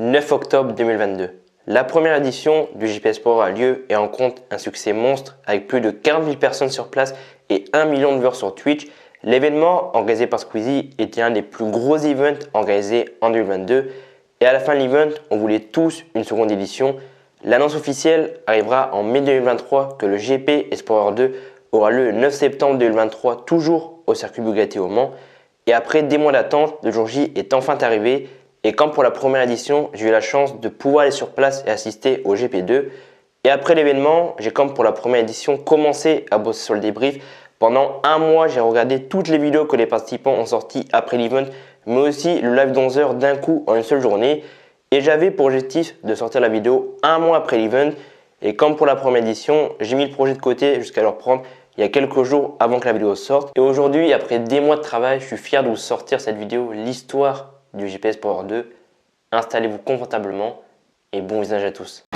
9 octobre 2022. La première édition du JP Sport a lieu et en compte un succès monstre avec plus de 40 000 personnes sur place et 1 million de viewers sur Twitch. L'événement organisé par Squeezie était un des plus gros events organisés en 2022 et à la fin de l'event, on voulait tous une seconde édition. L'annonce officielle arrivera en mai 2023 que le GP Explorer 2 aura lieu le 9 septembre 2023 toujours au circuit Bugatti au Mans. Et après des mois d'attente, le jour J est enfin arrivé. Et comme pour la première édition, j'ai eu la chance de pouvoir aller sur place et assister au GP2. Et après l'événement, j'ai comme pour la première édition commencé à bosser sur le débrief. Pendant un mois, j'ai regardé toutes les vidéos que les participants ont sorties après l'event, mais aussi le live d'11 heures d'un coup en une seule journée. Et j'avais pour objectif de sortir la vidéo un mois après l'event. Et comme pour la première édition, j'ai mis le projet de côté jusqu'à le reprendre il y a quelques jours avant que la vidéo sorte. Et aujourd'hui, après des mois de travail, je suis fier de vous sortir cette vidéo, l'histoire du GPS Power 2. Installez-vous confortablement et bon visage à tous.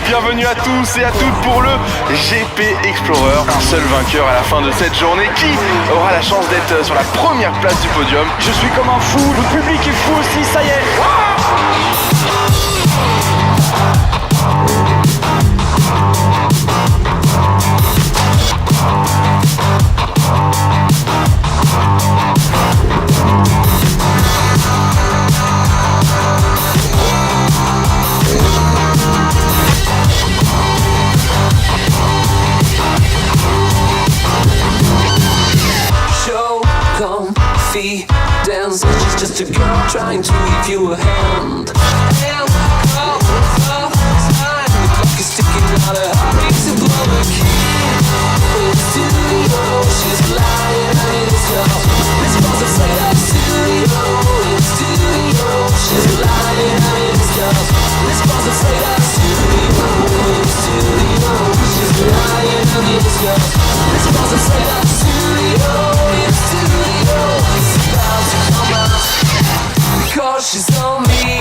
Bienvenue à tous et à toutes pour le GP Explorer. Un seul vainqueur à la fin de cette journée. Qui aura la chance d'être sur la première place du podium? Je suis comme un fou, le public est fou aussi, ça y est. Dance, she's just a girl trying to give you a hand. And all of time, the clock is ticking out, a hurry to blow the key. In the studio, she's lying in his house. This was a flight of studio. In the studio, she's lying in his house. This was a flight of studio. In the studio, she's lying in his house. This was a flight of studio. In the studio, it's about to come out because she's on me.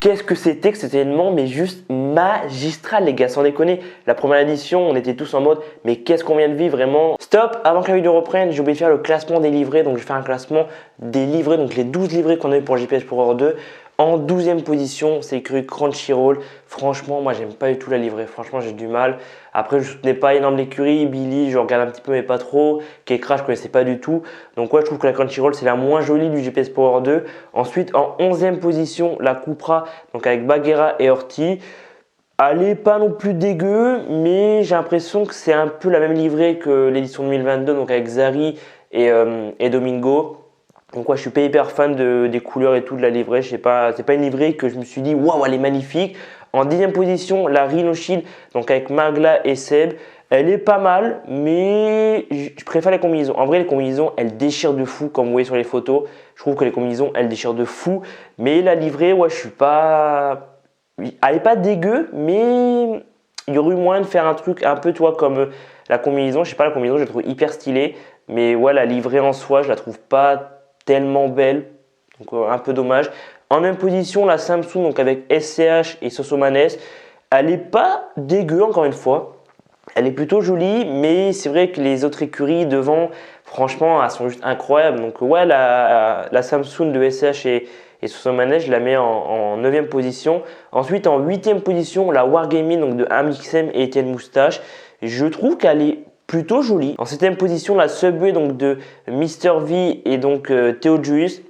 Qu'est-ce que c'était que cet événement? Mais juste magistral les gars, sans déconner. La première édition, on était tous en mode mais qu'est-ce qu'on vient de vivre vraiment? Stop, avant que la vidéo reprenne, j'ai oublié de faire le classement des livrets. Donc je vais faire un classement des livrets, donc les 12 livrets qu'on a eu pour JP Explorer 2. En 12e position, c'est l'écurie Crunchyroll. Franchement, moi, j'aime pas du tout la livrée. Franchement, j'ai du mal. Après, je soutenais pas énorme l'écurie. Billy, je regarde un petit peu, mais pas trop. Kekra, je connaissais pas du tout. Donc, ouais, je trouve que la Crunchyroll, c'est la moins jolie du GPS Power 2. Ensuite, en 11e position, la Cupra, donc avec Bagheera et Horty. Elle est pas non plus dégueu, mais j'ai l'impression que c'est un peu la même livrée que l'édition 2022, donc avec Zari et Domingo. Donc ouais, je suis pas hyper fan des couleurs et tout de la livrée. Je sais pas, c'est pas une livrée que je me suis dit waouh, elle est magnifique. En 10e position, la Rhino Shield, donc avec Magla et Seb. Elle est pas mal, mais je préfère les combinaisons. En vrai, les combinaisons, elles déchirent de fou, comme vous voyez sur les photos. Je trouve que les combinaisons, elles déchirent de fou. Mais la livrée, ouais, je suis pas. Elle est pas dégueu, mais il y aurait eu moyen de faire un truc un peu, toi, comme la combinaison. Je sais pas, la combinaison, je la trouve hyper stylée. Mais ouais, la livrée en soi, je la trouve pas tellement belle, donc un peu dommage. En même position, la Samsung, donc avec SCH et Sosomanes, elle est pas dégueu encore une fois. Elle est plutôt jolie, mais c'est vrai que les autres écuries devant, franchement, elles sont juste incroyables. Donc ouais, la Samsung de SCH et Sosomanes, je la mets en 9e position. Ensuite, en 8e position, la Wargaming, donc de Amixem et Etienne Moustache. Je trouve qu'elle est plutôt jolie. En 7e position, la Subway donc de Mr V et donc Théo Juice.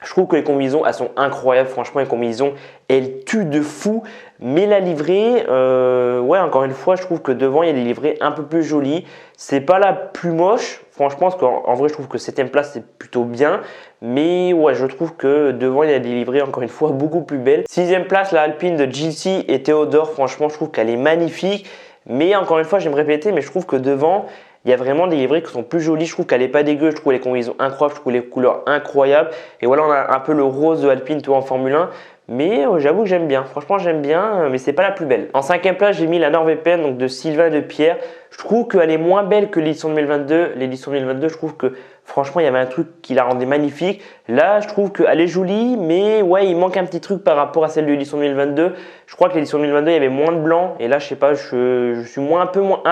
Je trouve que les combinaisons, elles sont incroyables. Franchement, les combinaisons, elles tuent de fou. Mais la livrée, ouais, encore une fois, je trouve que devant, il y a des livrées un peu plus jolies. C'est pas la plus moche, franchement, parce qu'en vrai, je trouve que 7e place, c'est plutôt bien. Mais ouais, je trouve que devant, il y a des livrées, encore une fois, beaucoup plus belles. 6e place, la Alpine de GC et Théodore. Franchement, je trouve qu'elle est magnifique. Mais encore une fois, j'aime répéter, mais je trouve que devant, il y a vraiment des livrées qui sont plus jolies. Je trouve qu'elle n'est pas dégueu. Je trouve les combinaisons incroyables. Je trouve les couleurs incroyables. Et voilà, on a un peu le rose de Alpine, toi, en Formule 1. Mais j'avoue que j'aime bien. Franchement, j'aime bien, mais c'est pas la plus belle. En 5e place, j'ai mis la NordVPN donc de Sylvain et de Pierre. Je trouve qu'elle est moins belle que l'édition 2022. L'édition 2022, je trouve que franchement, il y avait un truc qui la rendait magnifique. Là, je trouve qu'elle est jolie, mais ouais, il manque un petit truc par rapport à celle de l'édition 2022. Je crois que l'édition 2022, il y avait moins de blanc. Et là, je sais pas, je suis un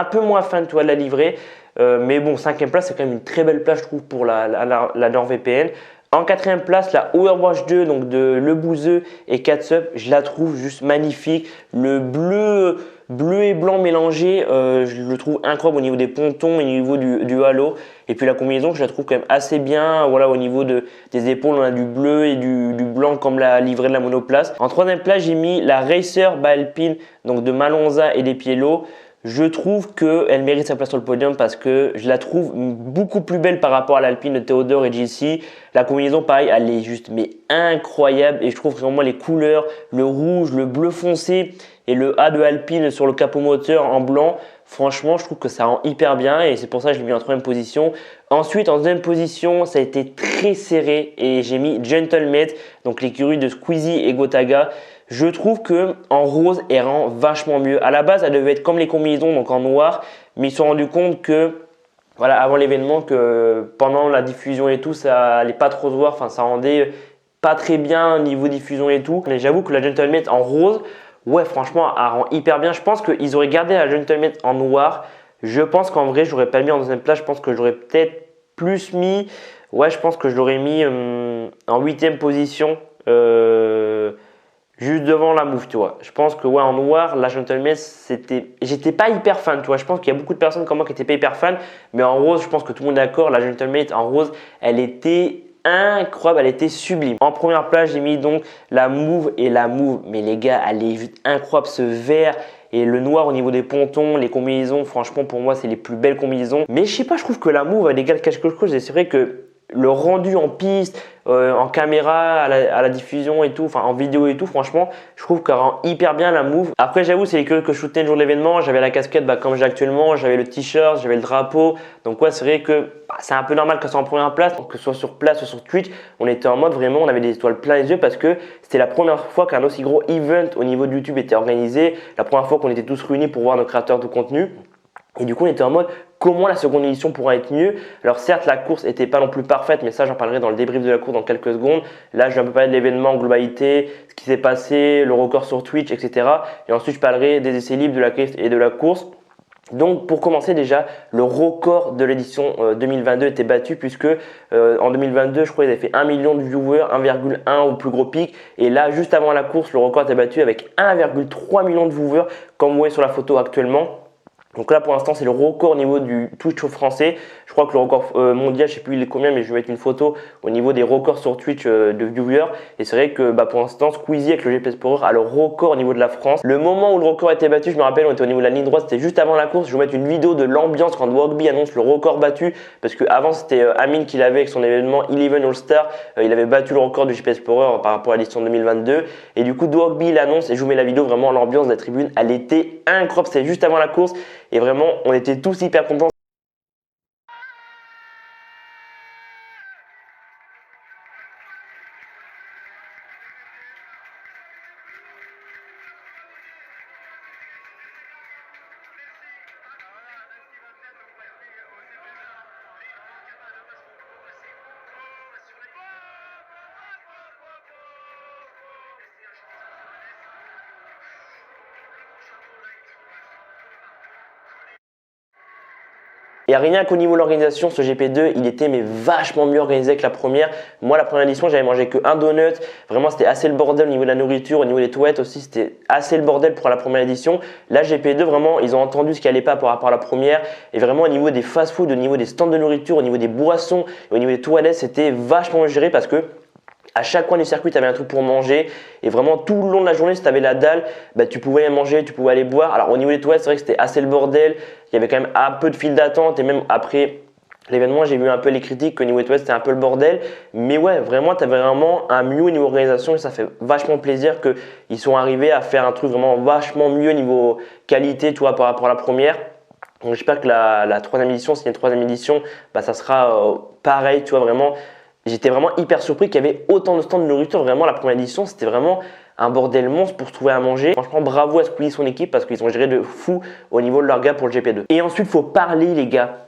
peu moins fan de la livrée. Mais bon, 5e place, c'est quand même une très belle place, je trouve, pour la NordVPN. En 4e place, la Overwatch 2 donc de Le Bouzeux et Catsup, je la trouve juste magnifique. Le bleu et blanc mélangé, je le trouve incroyable au niveau des pontons, au niveau du halo. Et puis la combinaison, je la trouve quand même assez bien. Voilà, au niveau des épaules, on a du bleu et du blanc comme la livrée de la monoplace. En 3e place, j'ai mis la Racer by Alpine donc de Malonza et des Piello. Je trouve qu'elle mérite sa place sur le podium parce que je la trouve beaucoup plus belle par rapport à l'Alpine de Théodore et JC. La combinaison, pareil, elle est juste mais incroyable et je trouve vraiment les couleurs, le rouge, le bleu foncé et le A de Alpine sur le capot moteur en blanc. Franchement, je trouve que ça rend hyper bien et c'est pour ça que je l'ai mis en 3e position. Ensuite, en 2e position, ça a été très serré et j'ai mis Gentleman, donc l'écurie de Squeezie et Gotaga. Je trouve que en rose, elle rend vachement mieux. À la base, elle devait être comme les combinaisons, donc en noir, mais ils se sont rendus compte que, voilà, avant l'événement, que pendant la diffusion et tout, ça allait pas trop se voir. Enfin, ça rendait pas très bien niveau diffusion et tout. Mais j'avoue que la Gentleman en rose, ouais, franchement, elle rend hyper bien. Je pense qu'ils auraient gardé la Gentleman en noir. Je pense qu'en vrai, j'aurais pas mis en 2e place. Je pense que j'aurais peut-être plus mis. Ouais, je pense que je l'aurais mis en 8e position. Juste devant la mouve, tu vois. Je pense que ouais, en noir, la Gentleman, j'étais pas hyper fan, tu vois. Je pense qu'il y a beaucoup de personnes comme moi qui n'étaient pas hyper fan. Mais en rose, je pense que tout le monde est d'accord. La Gentleman en rose, elle était incroyable, elle était sublime. En première place, j'ai mis donc la mouve et la mouve. Mais les gars, elle est juste incroyable, ce vert. Et le noir au niveau des pontons, les combinaisons, franchement, pour moi, c'est les plus belles combinaisons. Mais je sais pas, je trouve que la mouve, elle égale quelque chose. Et c'est vrai que le rendu en piste, en caméra, à la diffusion et tout, enfin en vidéo et tout, franchement, je trouve qu'elle rend hyper bien la move. Après, j'avoue, c'est les que je shootais le jour de l'événement. J'avais la casquette comme j'ai actuellement, j'avais le t-shirt, j'avais le drapeau. Donc, ouais, c'est vrai que c'est un peu normal que ce soit en première place, que ce soit sur place ou sur Twitch. On était en mode vraiment, on avait des étoiles plein les yeux parce que c'était la première fois qu'un aussi gros event au niveau de YouTube était organisé. La première fois qu'on était tous réunis pour voir nos créateurs de contenu. Et du coup, on était en mode comment la seconde édition pourra être mieux. Alors certes, la course n'était pas non plus parfaite, mais ça, j'en parlerai dans le débrief de la course dans quelques secondes. Là, je vais un peu parler de l'événement en globalité, ce qui s'est passé, le record sur Twitch, etc. Et ensuite, je parlerai des essais libres, de la qualif et de la course. Donc pour commencer déjà, le record de l'édition 2022 était battu puisque en 2022, je crois qu'ils avaient fait 1 million de viewers, 1,1 au plus gros pic. Et là, juste avant la course, le record était battu avec 1,3 million de viewers comme vous voyez sur la photo actuellement. Donc là pour l'instant c'est le record au niveau du Twitch français. Je crois que le record mondial, je sais plus il est combien, mais je vais mettre une photo au niveau des records sur Twitch de viewers. Et c'est vrai que pour l'instant Squeezie avec le GP Explorer a le record au niveau de la France. Le moment où le record a été battu, je me rappelle, on était au niveau de la ligne droite, c'était juste avant la course. Je vais vous mettre une vidéo de l'ambiance quand Wogby annonce le record battu. Parce qu'avant c'était Amine qui l'avait avec son événement 11 All Star. Il avait battu le record du GP Explorer par rapport à l'édition 2022. Et du coup Wogby l'annonce et je vous mets la vidéo, vraiment l'ambiance de la tribune, elle était incroyable. C'était juste avant la course. Et vraiment, on était tous hyper contents. Et rien qu'au niveau de l'organisation, ce GP2, il était mais vachement mieux organisé que la première. Moi, la première édition, j'avais mangé que un donut. Vraiment, c'était assez le bordel au niveau de la nourriture, au niveau des toilettes aussi, c'était assez le bordel pour la première édition. Là, GP2, vraiment, ils ont entendu ce qui allait pas par rapport à la première. Et vraiment, au niveau des fast-food, au niveau des stands de nourriture, au niveau des boissons, et au niveau des toilettes, c'était vachement mieux géré parce que à chaque coin du circuit, tu avais un truc pour manger. Et vraiment, tout le long de la journée, si tu avais la dalle, tu pouvais manger, tu pouvais aller boire. Alors, au niveau des toilettes, c'est vrai que c'était assez le bordel. Il y avait quand même un peu de file d'attente. Et même après l'événement, j'ai vu un peu les critiques qu'au niveau des toilettes, c'était un peu le bordel. Mais ouais, vraiment, tu avais vraiment un mieux au niveau organisation. Et ça fait vachement plaisir qu'ils sont arrivés à faire un truc vraiment vachement mieux au niveau qualité, tu vois, par rapport à la première. Donc, j'espère que la troisième édition, si c'est une troisième édition, ça sera pareil, tu vois, vraiment. J'étais vraiment hyper surpris qu'il y avait autant de stands de nourriture. Vraiment, la première édition, c'était vraiment un bordel monstre pour se trouver à manger. Franchement, bravo à Squeezie et son équipe parce qu'ils ont géré de fou au niveau de leur gars pour le GP2. Et ensuite, il faut parler, les gars,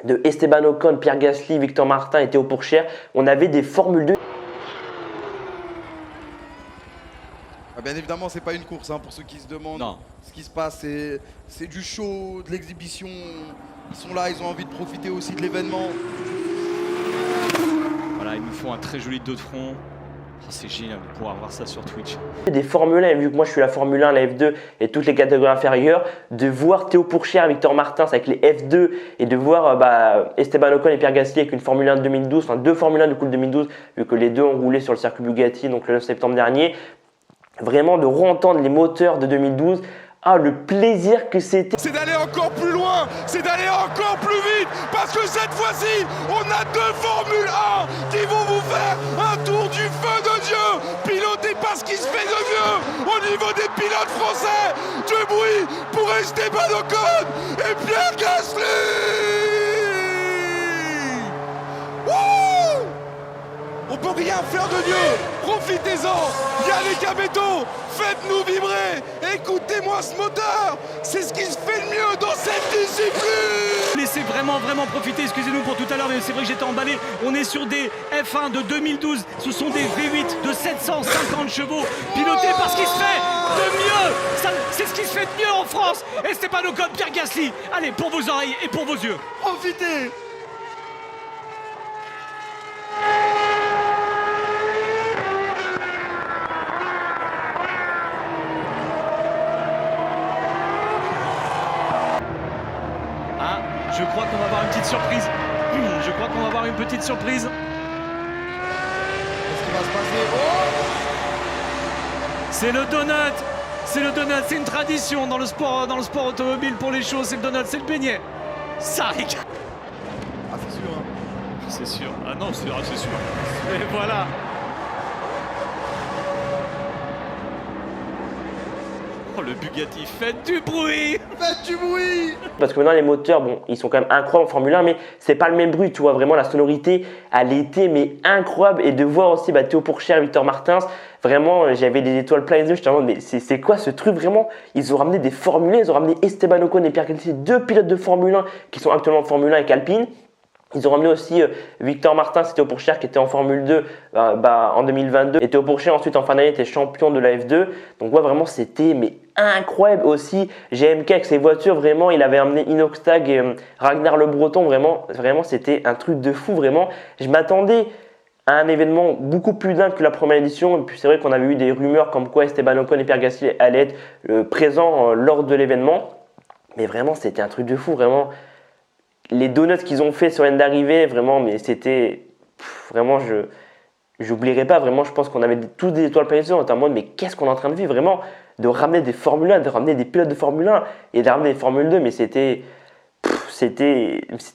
de Esteban Ocon, Pierre Gasly, Victor Martin et Théo Pourchaire. On avait des Formule 2. Bien évidemment, c'est pas une course, hein, pour ceux qui se demandent ce qui se passe. C'est du show, de l'exhibition. Ils sont là, ils ont envie de profiter aussi de l'événement. Voilà, ils nous font un très joli dos de front. Oh, c'est génial de pouvoir voir ça sur Twitch. Des Formule 1, vu que moi je suis la Formule 1, la F2 et toutes les catégories inférieures, de voir Théo Pourchaire, Victor Martins avec les F2 et de voir Esteban Ocon et Pierre Gasly avec une Formule 1 de 2012, enfin deux Formule 1 du coup de 2012, vu que les deux ont roulé sur le circuit Bugatti donc le 9 septembre dernier. Vraiment de re-entendre les moteurs de 2012. Ah, le plaisir que c'était. C'est d'aller encore plus loin, c'est d'aller encore plus vite, parce que cette fois-ci, on a deux Formule 1 qui vont vous faire un tour du feu de Dieu, piloté par ce qui se fait de mieux au niveau des pilotes français. Du bruit pour Esteban Ocon et Pierre Gasly. Wouh! On peut rien faire de mieux, profitez-en, Yannick Abetto, faites-nous vibrer, écoutez-moi ce moteur, c'est ce qui se fait de mieux dans cette discipline. Laissez vraiment profiter, excusez-nous pour tout à l'heure, mais c'est vrai que j'étais emballé. On est sur des F1 de 2012, ce sont des V8 de 750 chevaux, pilotés par ce qui se fait de mieux. C'est ce qui se fait de mieux en France. Esteban Ocon, Pierre Gasly, allez, pour vos oreilles et pour vos yeux. Profitez! Je crois qu'on va avoir une petite surprise. Je crois qu'on va avoir une petite surprise. Qu'est-ce qui va se passer? Oh! C'est le donut. C'est le donut. C'est une tradition dans le sport automobile pour les shows. C'est le donut, c'est le beignet. Ça régale. Ah, c'est sûr, hein. C'est sûr. Ah non, c'est sûr. Et voilà. Oh, le Bugatti, faites du bruit! Faites du bruit! Parce que maintenant les moteurs, bon, ils sont quand même incroyables en Formule 1, mais c'est pas le même bruit, tu vois, vraiment la sonorité, elle était mais incroyable. Et de voir aussi Théo Pourchaire, Victor Martins, vraiment j'avais des étoiles plein les yeux, j'étais en mode mais c'est quoi ce truc vraiment? Ils ont ramené des Formule 1, ils ont ramené Esteban Ocon et Pierre Gasly, deux pilotes de Formule 1 qui sont actuellement en Formule 1 avec Alpine. Ils ont ramené aussi Victor Martins et Théo Pourchaire qui était en Formule 2 en 2022. Et Théo Pourchaire ensuite en fin d'année était champion de la F2. Donc ouais, vraiment c'était mais incroyable aussi. GMK avec ses voitures, vraiment il avait amené Inoxtag et Ragnar Le Breton. Vraiment c'était un truc de fou. Vraiment, je m'attendais à un événement beaucoup plus dingue que la première édition. Et puis c'est vrai qu'on avait eu des rumeurs comme quoi Esteban Ocon et Pierre Gasly allaient être présents lors de l'événement. Mais vraiment c'était un truc de fou. Vraiment. Les donuts qu'ils ont fait sur l'année d'arrivée, vraiment, mais c'était. Vraiment, j'oublierai pas. Vraiment, je pense qu'on avait tous des étoiles plein les yeux. On était en mode, mais qu'est-ce qu'on est en train de vivre? Vraiment, de ramener des Formule 1, de ramener des pilotes de Formule 1 et de ramener des Formule 2, mais c'était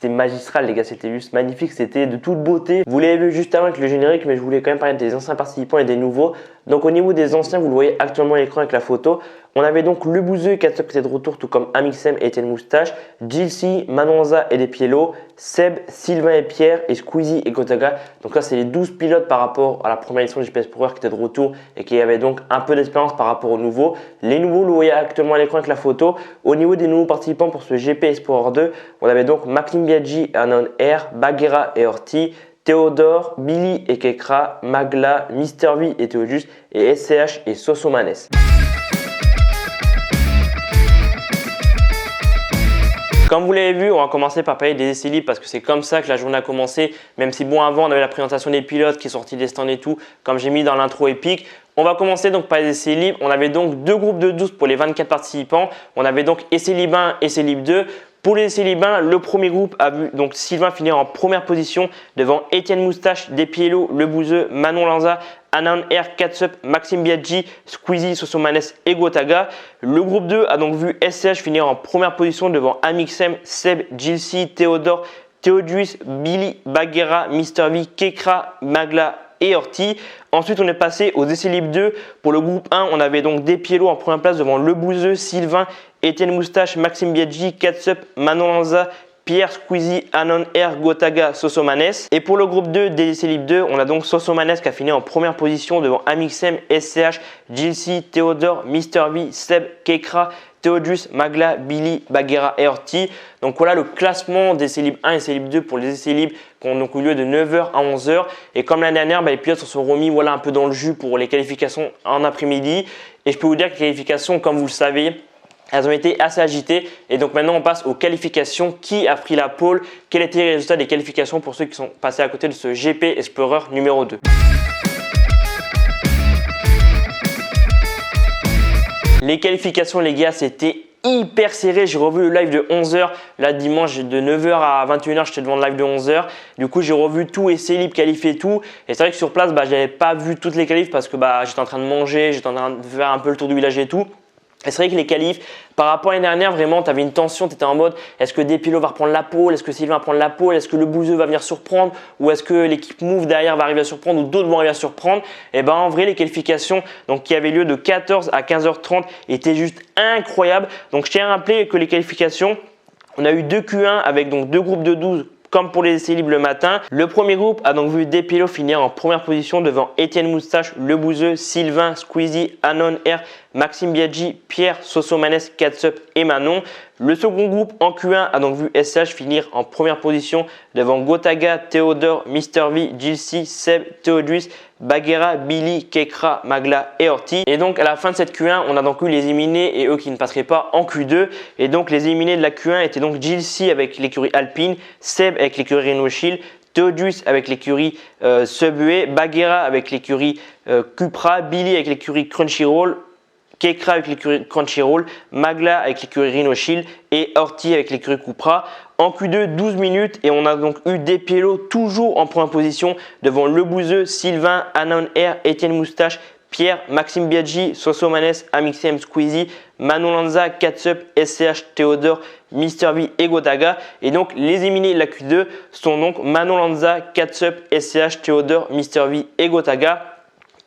magistral, les gars. C'était juste magnifique. C'était de toute beauté. Vous l'avez vu juste avant avec le générique, mais je voulais quand même parler des anciens participants et des nouveaux. Donc, au niveau des anciens, vous le voyez actuellement à l'écran avec la photo. On avait donc Le Bouzeux et Katsop qui était de retour, tout comme Amixem et Etienne Moustache, Gilsi, Manonza et Despiello, Seb, Sylvain et Pierre et Squeezie et Gotaga. Donc là, c'est les 12 pilotes par rapport à la première édition du GPS Pro qui était de retour et qui avaient donc un peu d'expérience par rapport aux nouveaux. Les nouveaux, le voyez actuellement à l'écran avec la photo. Au niveau des nouveaux participants pour ce GP Explorer 2, on avait donc Macklin Biaggi, Anon R, Baguera et Orti, Théodore, Billy et Kekra, Magla, Mister V et Théodus et SCH et Sosomanes. Comme vous l'avez vu, on va commencer par parler des essais libres parce que c'est comme ça que la journée a commencé. Même si bon, avant on avait la présentation des pilotes qui est sortie des stands et tout, comme j'ai mis dans l'intro épique. On va commencer donc par les essais libres. On avait donc deux groupes de 12 pour les 24 participants. On avait donc essais libres 1, essais libres 2. Pour les essais libres 1, le premier groupe a vu donc Sylvain finir en première position devant Etienne Moustache, Despiello, Le Bouzeux, Manon Lanza, Anan R, Katsop, Maxime Biaggi, Squeezie, Sosomanes et Gotaga. Le groupe 2 a donc vu SCH finir en première position devant Amixem, Seb, Gilsi, Théodore, Théodus, Billy, Baguera, Mister V, Kekra, Magla et Orti. Ensuite, on est passé aux essais libres 2. Pour le groupe 1, on avait donc Despiello en première place devant Le Bouzeux, Sylvain, Etienne Moustache, Maxime Biaggi, Katsop, Manon Lanza Pierre, Squeezie, Anon Air, Gotaga, Sosomanes. Et pour le groupe 2 DDC Libre 2, on a donc Sosomanes qui a fini en première position devant Amixem, SCH, Jilcy, Théodore, Mr V, Seb, Kekra, Theodrus, Magla, Billy, Bagheera et Horty. Donc voilà le classement des essais libres 1 et essais libres 2 pour les essais libres qui ont donc eu lieu de 9h à 11h. Et comme l'année dernière, les pilotes se sont remis un peu dans le jus pour les qualifications en après-midi. Et je peux vous dire que les qualifications, comme vous le savez, elles ont été assez agitées. Et donc maintenant, on passe aux qualifications. Qui a pris la pole? Quels étaient les résultats des qualifications pour ceux qui sont passés à côté de ce GP Explorer numéro 2? Les qualifications, les gars, c'était hyper serré. J'ai revu le live de 11h. Là, dimanche, de 9h à 21h, j'étais devant le live de 11h. Du coup, j'ai revu tout, essai libre, qualifié, tout. Et c'est vrai que sur place, je n'avais pas vu toutes les qualifs parce que j'étais en train de manger, j'étais en train de faire un peu le tour du village et tout. Et c'est vrai que les qualifs, par rapport à l'année dernière, vraiment, tu avais une tension, tu étais en mode est-ce que Despilo va reprendre la pole, est-ce que Sylvain va prendre la pole, est-ce que le Bouzeux va venir surprendre ou est-ce que l'équipe Move derrière va arriver à surprendre ou d'autres vont arriver à surprendre. Et en vrai, les qualifications qui avaient lieu de 14 à 15h30 étaient juste incroyables. Donc je tiens à rappeler que les qualifications, on a eu 2 Q1 avec donc 2 groupes de 12. Comme pour les essais libres le matin. Le premier groupe a donc vu Despilo finir en première position devant Étienne Moustache, Le Bouzeux, Sylvain, Squeezie, Anon Air, Maxime Biaggi, Pierre, Sosomanes, Catsup et Manon. Le second groupe en Q1 a donc vu SH finir en première position devant Gotaga, Théodore, Mr V, Jilcy, Seb, Theodrus, Bagheera, Billy, Kekra, Magla et Horty. Et donc à la fin de cette Q1, on a donc eu les éliminés et eux qui ne passeraient pas en Q2. Et donc les éliminés de la Q1 étaient donc Jilcy avec l'écurie Alpine, Seb avec l'écurie Renault Shield, Theodrus avec l'écurie Subway, Bagheera avec l'écurie Cupra, Billy avec l'écurie Crunchyroll, Kekra avec l'écurie Crunchyroll, Magla avec l'écurie Rhino Shield et Horty avec l'écurie Cupra. En Q2, 12 minutes et on a donc eu Despilo toujours en première position devant Le Bouzeux, Sylvain, Anon Air, Étienne Moustache, Pierre, Maxime Biaggi, Sosomanes, Amixem, Squeezie, Manon Lanza, Catsup, SCH, Théodore, Mr V et Gotaga. Et donc les éliminés de la Q2 sont donc Manon Lanza, Catsup, SCH, Théodore, Mr V et Gotaga.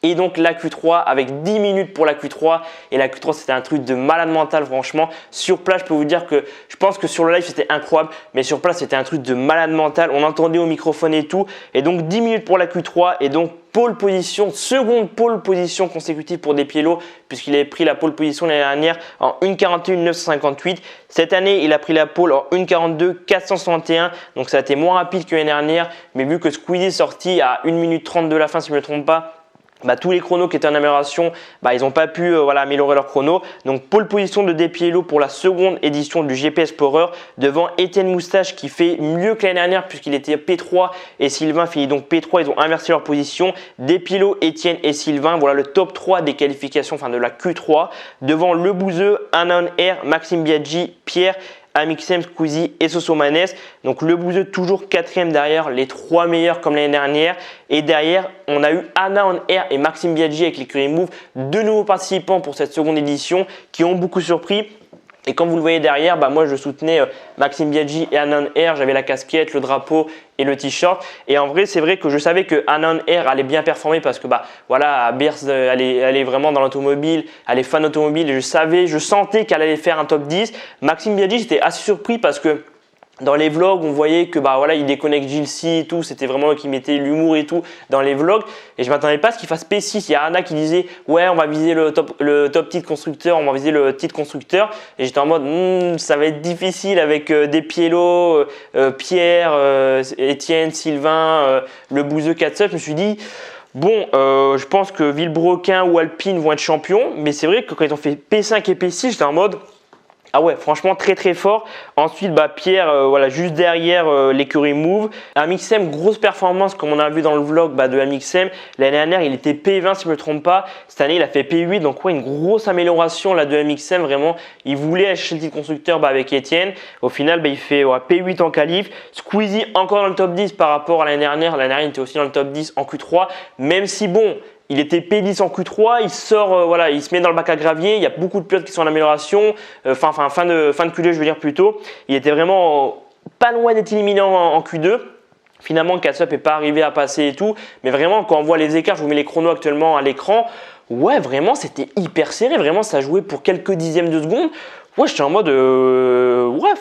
Et donc la Q3 avec 10 minutes pour la Q3 et la Q3 c'était un truc de malade mental franchement. Sur place je peux vous dire que je pense que sur le live c'était incroyable mais sur place c'était un truc de malade mental. On entendait au microphone et tout et donc 10 minutes pour la Q3 et donc pole position, seconde pole position consécutive pour Despilo puisqu'il avait pris la pole position l'année dernière en 1:41.958. Cette année il a pris la pole en 1:42.461 donc ça a été moins rapide que l'année dernière mais vu que Squeezie est sorti à 1:30 de la fin si je ne me trompe pas. Tous les chronos qui étaient en amélioration, ils n'ont pas pu améliorer leur chrono. Donc pole position de Despilo pour la seconde édition du GP Explorer devant Étienne Moustache qui fait mieux que l'année dernière puisqu'il était P3 et Sylvain finit donc P3. Ils ont inversé leur position. Despilo, Étienne et Sylvain, voilà le top 3 des qualifications, de la Q3. Devant Le Bouzeux, Anon Air, Maxime Biaggi, Pierre, Amixem, Squeezie et Sosomanes. Donc Le Bouzeux toujours 4e derrière les 3 meilleurs comme l'année dernière. Et derrière, on a eu Anna on Air et Maxime Biaggi avec l'écurie Move, 2 nouveaux participants pour cette seconde édition qui ont beaucoup surpris. Et comme vous le voyez derrière, moi je soutenais Maxime Biaggi et Anon Air, j'avais la casquette, le drapeau et le t-shirt. Et en vrai, c'est vrai que je savais que Anon Air allait bien performer parce que à Beers, elle est vraiment dans l'automobile, elle est fan automobile et je sentais qu'elle allait faire un top 10. Maxime Biaggi, j'étais assez surpris parce que dans les vlogs, on voyait que il déconnecte Jilcy et tout, c'était vraiment eux qui mettaient l'humour et tout dans les vlogs et je m'attendais pas à ce qu'il fasse P6. Il y a Anna qui disait ouais, on va viser le top titre constructeur, on va viser le titre constructeur et j'étais en mode ça va être difficile avec Despilo, Pierre, Étienne, Sylvain, Le Bouzeux, Catsup. Je me suis dit bon, je pense que Villebrequin ou Alpine vont être champions, mais c'est vrai que quand ils ont fait P5 et P6, j'étais en mode ah ouais, franchement très très fort. Ensuite, Pierre, juste derrière l'écurie Move. Amixem, grosse performance comme on a vu dans le vlog de Amixem. L'année dernière, il était P20 si je ne me trompe pas. Cette année, il a fait P8. Donc une grosse amélioration là de Amixem. Vraiment, il voulait acheter le titre constructeur avec Étienne. Au final, il fait P8 en qualif. Squeezie encore dans le top 10 par rapport à l'année dernière. L'année dernière, il était aussi dans le top 10 en Q3. Même si il était P10 en Q3, il sort, il se met dans le bac à gravier. Il y a beaucoup de pilotes qui sont en amélioration. Fin de Q2, je veux dire plutôt. Il était vraiment pas loin d'être éliminé en Q2. Finalement, Catsup n'est pas arrivé à passer et tout. Mais vraiment, quand on voit les écarts, je vous mets les chronos actuellement à l'écran. Ouais, vraiment, c'était hyper serré. Vraiment, ça jouait pour quelques dixièmes de seconde. Ouais, j'étais en mode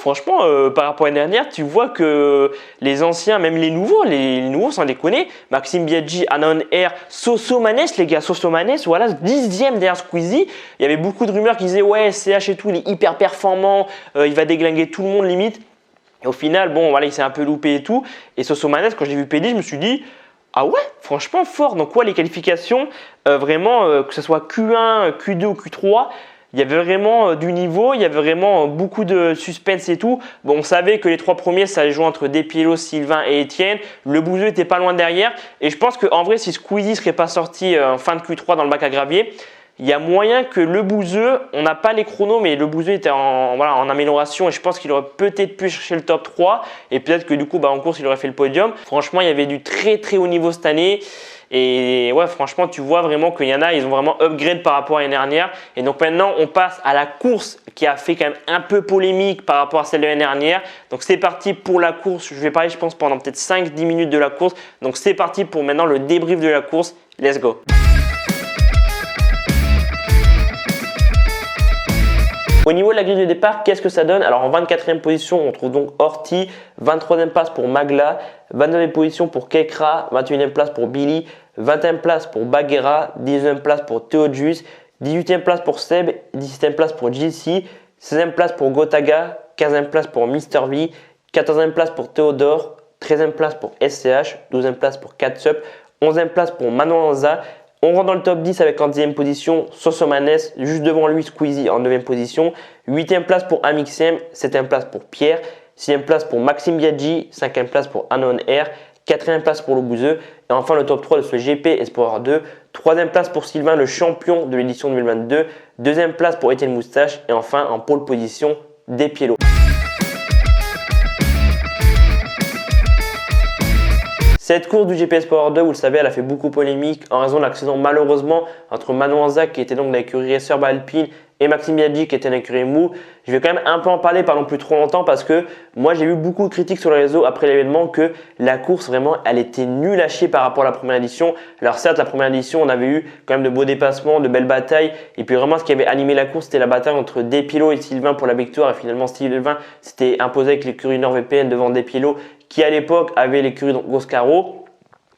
franchement, par rapport à l'année dernière, tu vois que les anciens, même les nouveaux sans déconner, Maxime Biaggi, Anon Air, Sosomanes, les gars, Sosomanes, voilà, 10e derrière Squeezie. Il y avait beaucoup de rumeurs qui disaient ouais, CH et tout, il est hyper performant, il va déglinguer tout le monde limite. Et au final, bon, voilà, il s'est un peu loupé et tout. Et Sosomanes, quand j'ai vu Pédi, je me suis dit, ah ouais, franchement fort. Donc ouais, les qualifications, vraiment, que ce soit Q1, Q2 ou Q3, il y avait vraiment du niveau, il y avait vraiment beaucoup de suspense et tout. Bon, on savait que les 3 premiers, ça allait jouer entre Despiello, Sylvain et Etienne. Le Bouzeux était pas loin derrière. Et je pense qu'en vrai, si Squeezie serait pas sorti en fin de Q3 dans le bac à gravier, il y a moyen que le Bouzeux, on n'a pas les chronos, mais le Bouzeux était en amélioration et je pense qu'il aurait peut-être pu chercher le top 3 et peut-être que du coup, en course, il aurait fait le podium. Franchement, il y avait du très très haut niveau cette année. Et ouais, franchement, tu vois vraiment qu'il y en a, ils ont vraiment upgrade par rapport à l'année dernière. Et donc maintenant, on passe à la course qui a fait quand même un peu polémique par rapport à celle de l'année dernière. Donc c'est parti pour la course. Je vais parler, je pense, pendant peut-être 5-10 minutes de la course. Donc c'est parti pour maintenant le débrief de la course. Let's go! Au niveau de la grille de départ, qu'est-ce que ça donne? Alors en 24e position, on trouve donc Horty, 23e place pour Magla, 29e position pour Kekra, 21e place pour Billy, 20e place pour Baguera, 19e place pour Theodjus, 18e place pour Seb, 17e place pour JC, 16e place pour Gotaga, 15e place pour Mr V, 14e place pour Théodore, 13e place pour SCH, 12e place pour Catsup, 11e place pour Manon Lanza. On rentre dans le top 10 avec en 10e position Sosomanes, juste devant lui Squeezie en 9e position. 8e place pour Amixem, 7e place pour Pierre, 6e place pour Maxime Biaggi, 5e place pour Anon Air, 4e place pour le Bouzeux. Et enfin le top 3 de ce GP Espoir 2. 3e place pour Sylvain, le champion de l'édition 2022. 2e place pour Etienne Moustache. Et enfin en pole position, Despiello. Cette course du GPS Power 2, vous le savez, elle a fait beaucoup polémique en raison de l'accident malheureusement entre Manon Anzac qui était donc de l'écurie Racer Alpine et Maxime Biaggi qui était de l'écurie Mou. Je vais quand même un peu en parler, pas non plus trop longtemps parce que moi j'ai eu beaucoup de critiques sur les réseaux après l'événement que la course vraiment elle était nulle à chier par rapport à la première édition. Alors certes la première édition on avait eu quand même de beaux dépassements, de belles batailles et puis vraiment ce qui avait animé la course c'était la bataille entre Despiello et Sylvain pour la victoire et finalement Sylvain s'était imposé avec l'écurie NordVPN devant Despiello qui à l'époque avait l'écurie Goscaro.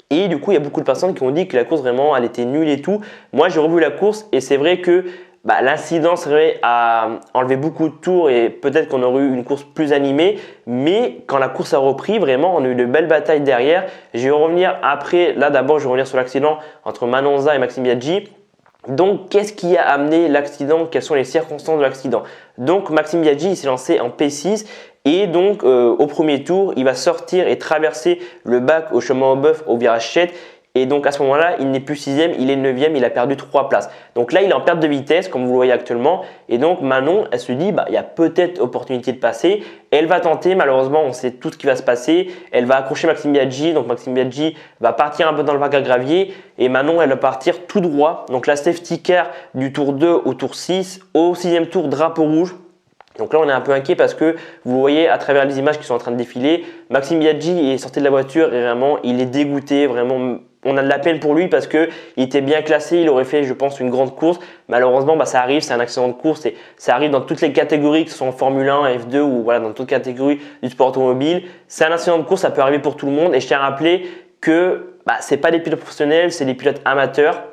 Et du coup, il y a beaucoup de personnes qui ont dit que la course vraiment, elle était nulle et tout. Moi, j'ai revu la course et c'est vrai que l'incident serait à enlever beaucoup de tours et peut-être qu'on aurait eu une course plus animée. Mais quand la course a repris, vraiment, on a eu de belles batailles derrière. Je vais revenir après. Là, d'abord, je vais revenir sur l'accident entre Manonza et Maxime Biaggi. Donc, qu'est-ce qui a amené l'accident? Quelles sont les circonstances de l'accident? Donc, Maxime Biaggi, il s'est lancé en P6 et donc au premier tour, il va sortir et traverser le bac au chemin au bœuf au virage 7. Et donc à ce moment-là, il n'est plus 6e, il est 9e, il a perdu 3 places. Donc là, il est en perte de vitesse, comme vous le voyez actuellement. Et donc Manon, elle se dit, il y a peut-être opportunité de passer. Elle va tenter, malheureusement, on sait tout ce qui va se passer. Elle va accrocher Maxime Biaggi. Donc Maxime Biaggi va partir un peu dans le bac à gravier. Et Manon, elle va partir tout droit. Donc la safety car du tour 2 au tour 6. Au 6e tour, drapeau rouge. Donc là, on est un peu inquiet parce que vous voyez à travers les images qui sont en train de défiler, Maxime Biaggi est sorti de la voiture et vraiment, il est dégoûté. Vraiment, on a de la peine pour lui parce qu'il était bien classé, il aurait fait, je pense, une grande course. Malheureusement, ça arrive, c'est un accident de course et ça arrive dans toutes les catégories, que ce soit en Formule 1, F2 ou voilà, dans toutes les catégories du sport automobile. C'est un accident de course, ça peut arriver pour tout le monde et je tiens à rappeler que ce n'est pas des pilotes professionnels, c'est des pilotes amateurs.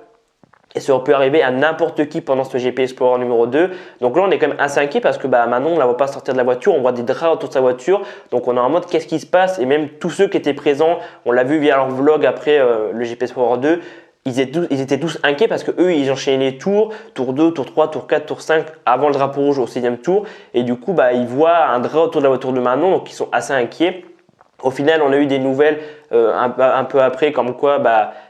Et ça peut arriver à n'importe qui pendant ce GP Explorer numéro 2. Donc là, on est quand même assez inquiet parce que Manon, on ne la voit pas sortir de la voiture. On voit des draps autour de sa voiture. Donc on est en mode qu'est-ce qui se passe? Et même tous ceux qui étaient présents, on l'a vu via leur vlog après le GP Explorer 2, ils étaient tous inquiets parce que eux, ils enchaînaient les tours, tour 2, tour 3, tour 4, tour 5 avant le drapeau rouge au 6e tour. Et du coup, ils voient un drap autour de la voiture de Manon, donc ils sont assez inquiets. Au final, on a eu des nouvelles un peu après comme quoi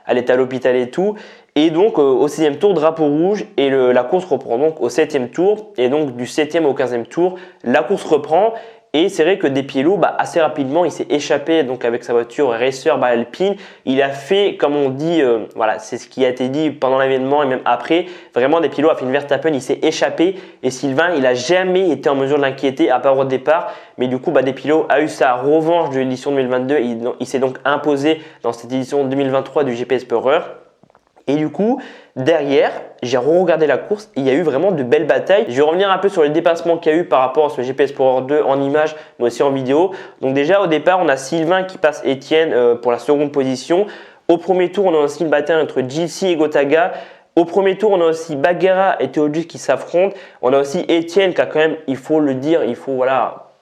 elle était à l'hôpital et tout. Et donc au 6e tour, drapeau rouge et la course reprend donc au 7e tour. Et donc du 7e au 15e tour, la course reprend. Et c'est vrai que Despiello, assez rapidement, il s'est échappé donc avec sa voiture Racer Alpine. Il a fait, comme on dit, voilà, c'est ce qui a été dit pendant l'événement et même après. Vraiment, Despiello a fait une Verstappen, il s'est échappé. Et Sylvain, il n'a jamais été en mesure de l'inquiéter à part au départ. Mais du coup, Despiello a eu sa revanche de l'édition 2022. Il s'est donc imposé dans cette édition 2023 du GP Explorer. Et du coup, derrière, j'ai regardé la course et il y a eu vraiment de belles batailles. Je vais revenir un peu sur les dépassements qu'il y a eu par rapport à ce GP Explorer 2 en images, mais aussi en vidéo. Donc déjà, au départ, on a Sylvain qui passe Etienne pour la seconde position. Au premier tour, on a aussi une bataille entre GC et Gotaga. Au premier tour, on a aussi Baguera et Théodus qui s'affrontent. On a aussi Etienne qui a quand même, il faut le dire, il faut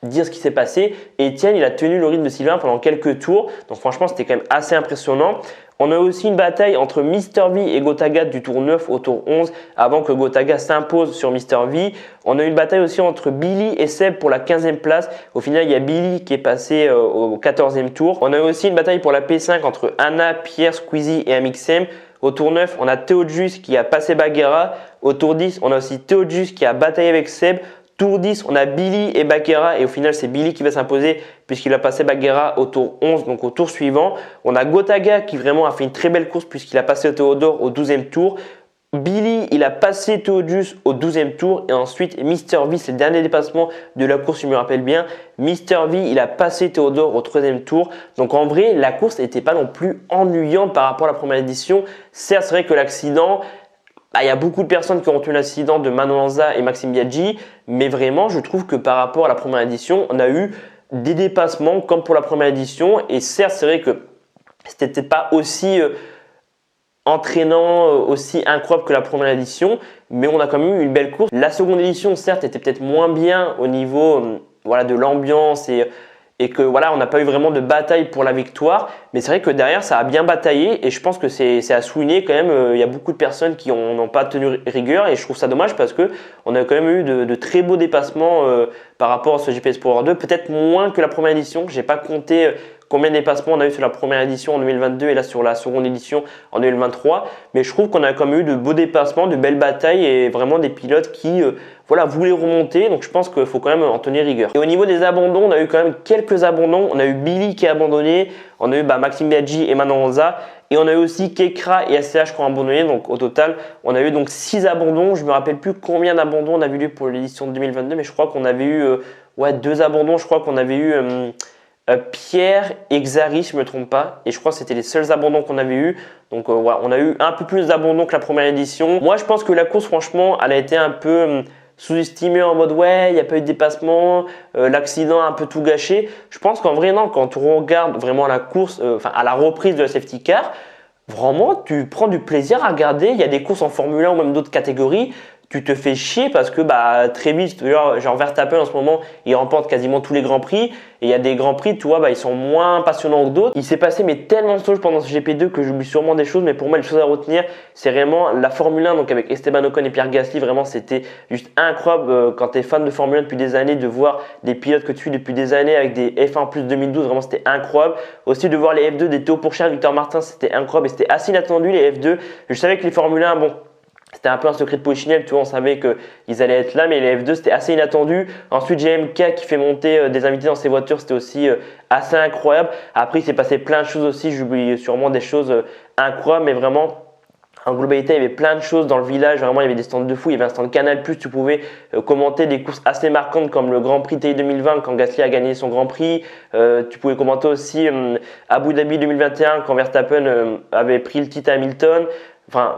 dire ce qui s'est passé. Etienne, il a tenu le rythme de Sylvain pendant quelques tours. Donc franchement, c'était quand même assez impressionnant. On a aussi une bataille entre Mr V et Gotaga du tour 9 au tour 11 avant que Gotaga s'impose sur Mr V. On a eu une bataille aussi entre Billy et Seb pour la 15e place. Au final, il y a Billy qui est passé au 14e tour. On a eu aussi une bataille pour la P5 entre Anna, Pierre, Squeezie et Amixem. Au tour 9, on a Théodus qui a passé Baguera. Au tour 10, on a aussi Théodus qui a bataillé avec Seb. Tour 10, on a Billy et Baguera et au final c'est Billy qui va s'imposer puisqu'il a passé Baguera au tour 11, donc au tour suivant. On a Gotaga qui vraiment a fait une très belle course puisqu'il a passé Théodore au 12e tour. Billy, il a passé Théodus au 12e tour et ensuite Mr V, c'est le dernier dépassement de la course, je me rappelle bien. Mr V, il a passé Théodore au 3e tour. Donc en vrai, la course n'était pas non plus ennuyante par rapport à la première édition. Certes, c'est vrai que l'accident, il y a beaucoup de personnes qui ont eu l'accident de Manon Anza et Maxime Biaggi, mais vraiment, je trouve que par rapport à la première édition, on a eu des dépassements comme pour la première édition. Et certes, c'est vrai que c'était peut-être pas aussi entraînant, aussi incroyable que la première édition, mais on a quand même eu une belle course. La seconde édition, certes, était peut-être moins bien au niveau de l'ambiance et que on n'a pas eu vraiment de bataille pour la victoire, mais c'est vrai que derrière ça a bien bataillé et je pense que c'est à souligner quand même. Il y a beaucoup de personnes qui n'ont pas tenu rigueur et je trouve ça dommage parce que on a quand même eu de très beaux dépassements par rapport à ce GPS Power 2, peut-être moins que la première édition. J'ai pas compté combien de dépassements on a eu sur la première édition en 2022 et là sur la seconde édition en 2023, mais je trouve qu'on a quand même eu de beaux dépassements, de belles batailles et vraiment des pilotes qui voulaient remonter, donc je pense qu'il faut quand même en tenir rigueur. Et au niveau des abandons, on a eu quand même quelques abandons. On a eu Billy qui a abandonné, on a eu Maxime Biaggi et Manon Rosa, et on a eu aussi Kekra et SCH qui ont abandonné. Donc au total, on a eu donc 6 abandons. Je me rappelle plus combien d'abandons on avait eu pour l'édition de 2022, mais je crois qu'on avait eu 2 abandons. Je crois qu'on avait eu Pierre et Xari, si je ne me trompe pas, et je crois que c'était les seuls abandons qu'on avait eu. Donc on a eu un peu plus d'abandons que la première édition. Moi, je pense que la course, franchement, elle a été un peu sous-estimé en mode ouais, il n'y a pas eu de dépassement, l'accident a un peu tout gâché. Je pense qu'en vrai, non, quand on regarde vraiment la course, à la reprise de la safety car, vraiment, tu prends du plaisir à regarder. Il y a des courses en Formule 1 ou même d'autres catégories. Tu te fais chier parce que très vite, genre Verstappen en ce moment, il remporte quasiment tous les grands prix. Et il y a des grands prix, tu vois, ils sont moins passionnants que d'autres. Il s'est passé tellement de choses pendant ce GP2 que j'oublie sûrement des choses. Mais pour moi, les choses à retenir, c'est vraiment la Formule 1. Donc avec Esteban Ocon et Pierre Gasly, vraiment, c'était juste incroyable quand tu es fan de Formule 1 depuis des années, de voir des pilotes que tu suis depuis des années avec des F1 plus 2012. Vraiment, c'était incroyable. Aussi de voir les F2 des Théo Pourchaire, Victor Martin, c'était incroyable. Et c'était assez inattendu, les F2. Je savais que les Formule 1, c'était un peu un secret de polichinelle, tu vois, on savait qu'ils allaient être là, mais les F2 c'était assez inattendu. Ensuite, GMK qui fait monter des invités dans ses voitures, c'était aussi assez incroyable. Après, il s'est passé plein de choses aussi, j'oublie sûrement des choses incroyables, mais vraiment, en globalité, il y avait plein de choses dans le village. Vraiment, il y avait des stands de fou, il y avait un stand Canal+, tu pouvais commenter des courses assez marquantes comme le Grand Prix TI 2020 quand Gasly a gagné son Grand Prix. Tu pouvais commenter aussi Abu Dhabi 2021 quand Verstappen avait pris le titre à Hamilton.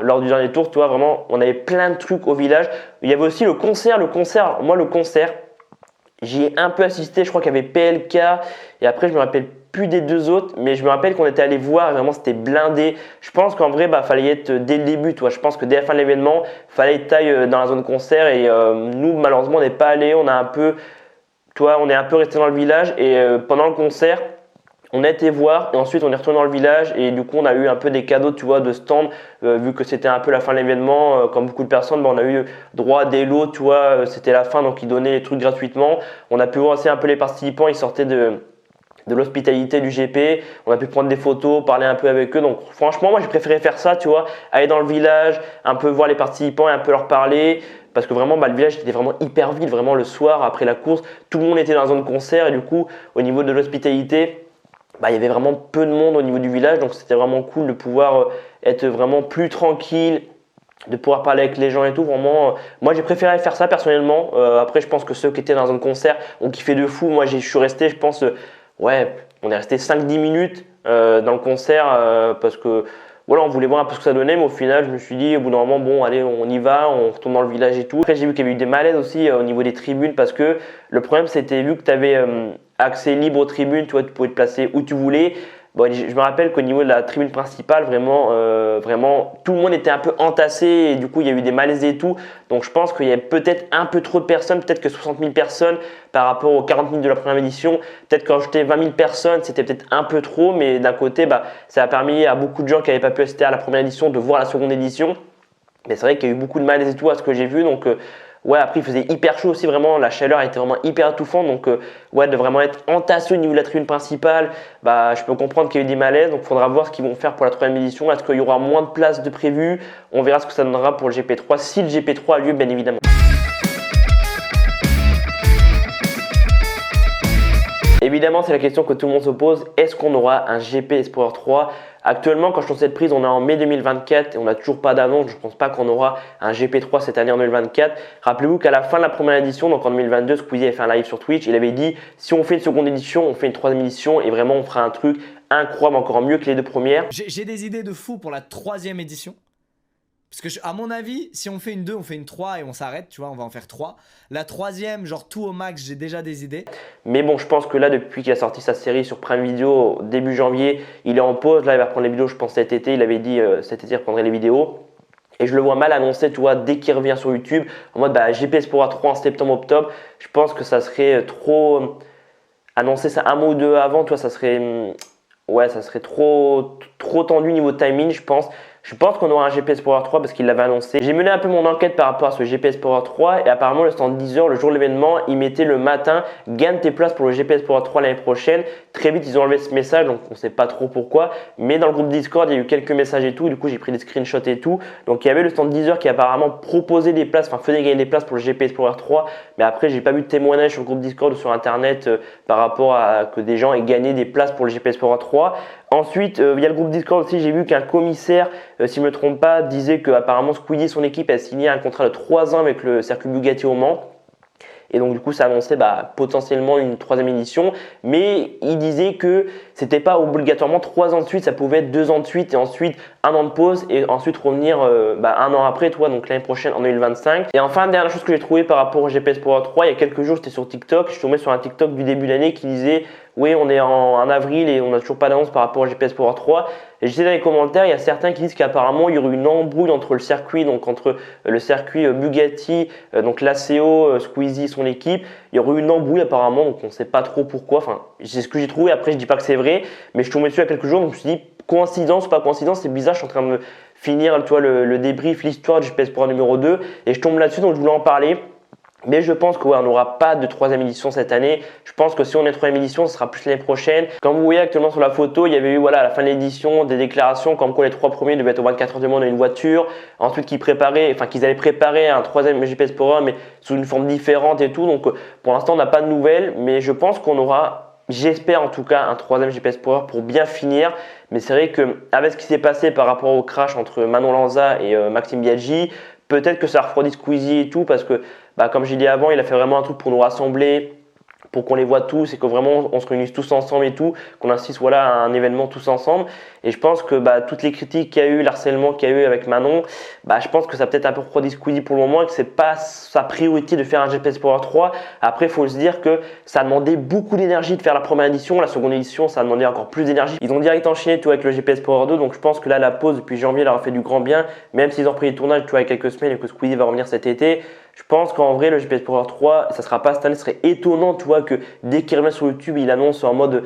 Lors du dernier tour, tu vois, vraiment, on avait plein de trucs au village. Il y avait aussi le concert. Moi, le concert, j'y ai un peu assisté. Je crois qu'il y avait PLK et après, je me rappelle plus des 2 autres, mais je me rappelle qu'on était allé voir et vraiment, c'était blindé. Je pense qu'en vrai, fallait y être dès le début, tu vois. Je pense que dès la fin de l'événement, fallait être taille dans la zone concert et nous, malheureusement, on n'est pas allé. On est un peu resté dans le village et pendant le concert, on a été voir et ensuite on est retourné dans le village et du coup on a eu un peu des cadeaux, tu vois, de stand vu que c'était un peu la fin de l'événement. Comme beaucoup de personnes, on a eu droit à des lots, tu vois, c'était la fin donc ils donnaient les trucs gratuitement. On a pu voir aussi un peu les participants, ils sortaient de l'hospitalité du GP, on a pu prendre des photos, parler un peu avec eux. Donc franchement, moi j'ai préféré faire ça, tu vois, aller dans le village, un peu voir les participants et un peu leur parler. Parce que vraiment, le village était vraiment hyper vide. Vraiment le soir après la course, tout le monde était dans la zone concert et du coup au niveau de l'hospitalité, il y avait vraiment peu de monde au niveau du village, donc c'était vraiment cool de pouvoir être vraiment plus tranquille, de pouvoir parler avec les gens et tout. Vraiment, moi j'ai préféré faire ça personnellement. Après, je pense que ceux qui étaient dans un concert ont kiffé de fou. Moi, je suis resté, je pense, on est resté 5-10 minutes dans le concert parce que voilà, on voulait voir un peu ce que ça donnait, mais au final, je me suis dit, au bout d'un moment, bon, allez, on y va, on retourne dans le village et tout. Après, j'ai vu qu'il y avait eu des malaises aussi au niveau des tribunes, parce que le problème, c'était vu que tu avais accès libre aux tribunes, tu vois, tu pouvais te placer où tu voulais. Bon, je me rappelle qu'au niveau de la tribune principale, vraiment, tout le monde était un peu entassé et du coup, il y a eu des malaises et tout. Donc, je pense qu'il y avait peut-être un peu trop de personnes, peut-être que 60 000 personnes par rapport aux 40 000 de la première édition. Peut-être quand j'étais 20 000 personnes, c'était peut-être un peu trop, mais d'un côté, ça a permis à beaucoup de gens qui n'avaient pas pu assister à la première édition de voir la seconde édition. Mais c'est vrai qu'il y a eu beaucoup de malaises et tout à ce que j'ai vu. Donc, ouais, après il faisait hyper chaud aussi, vraiment la chaleur était vraiment hyper étouffante, donc ouais, de vraiment être entassé au niveau de la tribune principale, je peux comprendre qu'il y a eu des malaises, donc il faudra voir ce qu'ils vont faire pour la troisième édition. Est-ce qu'il y aura moins de places de prévu? On verra ce que ça donnera pour le GP3, si le GP3 a lieu bien évidemment. Évidemment, c'est la question que tout le monde se pose, est-ce qu'on aura un GP Espoir 3? Actuellement, quand je tourne cette prise, on est en mai 2024 et on n'a toujours pas d'annonce. Je ne pense pas qu'on aura un GP3 cette année en 2024. Rappelez-vous qu'à la fin de la première édition, donc en 2022, Squeezie avait fait un live sur Twitch. Il avait dit, si on fait une seconde édition, on fait une troisième édition et vraiment on fera un truc incroyable, encore mieux que les deux premières. J'ai des idées de fou pour la troisième édition. Parce que, à mon avis, si on fait une 2, on fait une 3 et on s'arrête, tu vois, on va en faire 3. La troisième, genre tout au max, j'ai déjà des idées. Mais bon, je pense que là, depuis qu'il a sorti sa série sur Prime Video, début janvier, il est en pause. Là, il va reprendre les vidéos, je pense, cet été. Il avait dit cet été, il reprendrait les vidéos. Et je le vois mal annoncer, tu vois, dès qu'il revient sur YouTube, en mode GP Espoir 3 en septembre-octobre. Je pense que ça serait trop… annoncer ça un mois ou deux avant, tu vois, ça serait… Ouais, ça serait trop tendu niveau timing, je pense. Je pense qu'on aura un GPS Power 3 parce qu'il l'avait annoncé. J'ai mené un peu mon enquête par rapport à ce GPS Power 3 et apparemment le stand 10h, le jour de l'événement, il mettait le matin « Gagne tes places pour le GPS Power 3 l'année prochaine ». Très vite, ils ont enlevé ce message, donc on ne sait pas trop pourquoi. Mais dans le groupe Discord, il y a eu quelques messages et tout. Du coup, j'ai pris des screenshots et tout. Donc, il y avait le stand 10h qui apparemment proposait des places, enfin faisait gagner des places pour le GPS Power 3. Mais après, j'ai pas vu de témoignage sur le groupe Discord ou sur Internet par rapport à que des gens aient gagné des places pour le GPS Power 3. Ensuite, via le groupe Discord aussi, j'ai vu qu'un commissaire, si je ne me trompe pas, disait qu'apparemment Squeezie et son équipe a signé un contrat de 3 ans avec le circuit Bugatti au Mans. Et donc du coup, ça annonçait potentiellement une troisième édition. Mais il disait que c'était pas obligatoirement 3 ans de suite, ça pouvait être 2 ans de suite et ensuite 1 an de pause et ensuite revenir 1 an après, toi, donc l'année prochaine en 2025. Et enfin, dernière chose que j'ai trouvé par rapport au GPS Power 3, il y a quelques jours, j'étais sur TikTok, je suis tombé sur un TikTok du début de l'année qui disait oui, on est en avril et on n'a toujours pas d'annonce par rapport au GPS Power 3. Et j'étais dans les commentaires, il y a certains qui disent qu'apparemment il y aurait une embrouille entre le circuit, donc entre le circuit Bugatti, donc l'ACO, Squeezie, son équipe. Il y aurait une embrouille apparemment, donc on ne sait pas trop pourquoi. Enfin, c'est ce que j'ai trouvé. Après, je dis pas que c'est vrai, mais je suis tombé dessus il y a quelques jours, donc je me suis dit coïncidence ou pas coïncidence, c'est bizarre. Je suis en train de me finir, tu vois, le débrief, l'histoire du GPS Power numéro 2, et je tombe là-dessus, donc je voulais en parler. Mais je pense qu'on n'aura pas de troisième édition cette année. Je pense que si on est troisième édition, ce sera plus l'année prochaine. Comme vous voyez actuellement sur la photo, il y avait eu à la fin de l'édition des déclarations comme quoi les 3 premiers devaient être au 24 heures du monde à une voiture. Ensuite qu'ils allaient préparer un troisième GPS Power mais sous une forme différente et tout. Donc pour l'instant on n'a pas de nouvelles, mais je pense qu'on aura, j'espère en tout cas, un troisième GPS Power pour bien finir. Mais c'est vrai qu'avec ce qui s'est passé par rapport au crash entre Manon Lanza et Maxime Biaggi, peut-être que ça refroidit Squeezie et tout parce que comme j'ai dit avant, il a fait vraiment un truc pour nous rassembler, pour qu'on les voit tous et que vraiment on se réunisse tous ensemble et tout, qu'on assiste à un événement tous ensemble. Et je pense que toutes les critiques qu'il y a eu, l'harcèlement qu'il y a eu avec Manon, je pense que ça a peut-être un peu refroidi Squeezie pour le moment et que c'est pas sa priorité de faire un GPS Power 3. Après, il faut se dire que ça a demandé beaucoup d'énergie de faire la première édition. La seconde édition, ça a demandé encore plus d'énergie. Ils ont direct enchaîné tout avec le GPS Power 2, donc je pense que là, la pause depuis janvier leur a fait du grand bien, même s'ils ont pris les tournages avec quelques semaines et que Squeezie va revenir cet été. Je pense qu'en vrai, le GPS Power 3, ça sera pas cette année, ce serait étonnant, tu vois, que dès qu'il revient sur YouTube, il annonce en mode,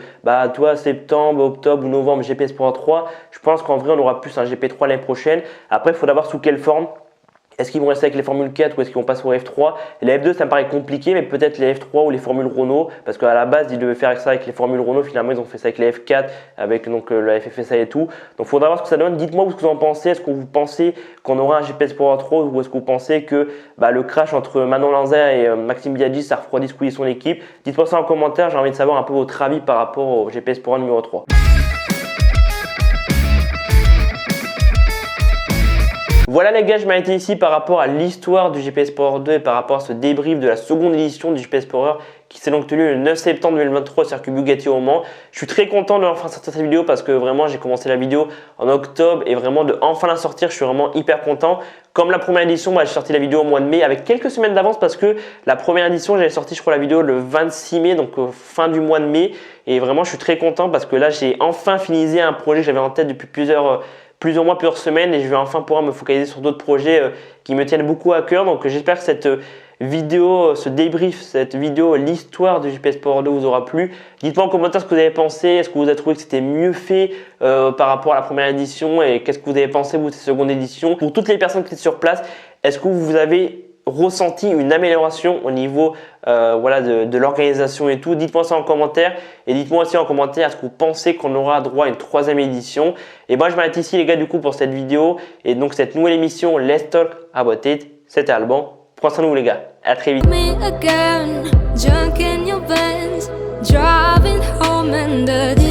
septembre, octobre ou novembre, GPS Power 3. Je pense qu'en vrai, on aura plus un GP3 l'année prochaine. Après, il faudra voir sous quelle forme. Est-ce qu'ils vont rester avec les Formule 4 ou est-ce qu'ils vont passer au F3? Et la F2, ça me paraît compliqué, mais peut-être les F3 ou les Formules Renault, parce qu'à la base, ils devaient faire ça avec les Formules Renault. Finalement, ils ont fait ça avec les F4, avec donc la FFSA et tout. Donc, il faudra voir ce que ça donne. Dites-moi ce que vous en pensez. Est-ce que vous pensez qu'on aura un GPS Power 3 ou est-ce que vous pensez que le crash entre Manon Lanza et Maxime Biaggi, ça refroidit Squeezie son équipe? Dites-moi ça en commentaire. J'ai envie de savoir un peu votre avis par rapport au GPS Power numéro 3. Voilà les gars, je m'arrête ici par rapport à l'histoire du GPS Power 2 et par rapport à ce débrief de la seconde édition du GPS Power qui s'est donc tenu le 9 septembre 2023 au circuit Bugatti au Mans. Je suis très content de enfin sortir cette vidéo parce que vraiment j'ai commencé la vidéo en octobre et vraiment de enfin la sortir, je suis vraiment hyper content. Comme la première édition, j'ai sorti la vidéo au mois de mai avec quelques semaines d'avance parce que la première édition, j'avais sorti je crois la vidéo le 26 mai, donc fin du mois de mai. Et vraiment, je suis très content parce que là, j'ai enfin finalisé un projet que j'avais en tête depuis plusieurs mois, plusieurs semaines et je vais enfin pouvoir me focaliser sur d'autres projets qui me tiennent beaucoup à cœur. Donc j'espère que cette vidéo, ce débrief, cette vidéo, l'histoire de JP Sport 2 vous aura plu. Dites-moi en commentaire ce que vous avez pensé. Est-ce que vous avez trouvé que c'était mieux fait par rapport à la première édition et qu'est-ce que vous avez pensé vous de cette seconde édition? Pour toutes les personnes qui étaient sur place, est-ce que vous avez ressenti une amélioration au niveau voilà, de l'organisation et tout? Dites-moi ça en commentaire et dites-moi aussi en commentaire est-ce que vous pensez qu'on aura droit à une troisième édition. Et moi je m'arrête ici les gars du coup pour cette vidéo et donc cette nouvelle émission Let's Talk About It. C'était Alban. Prenez soin de vous les gars, à très vite. Me again, junk in your Benz, driving home under the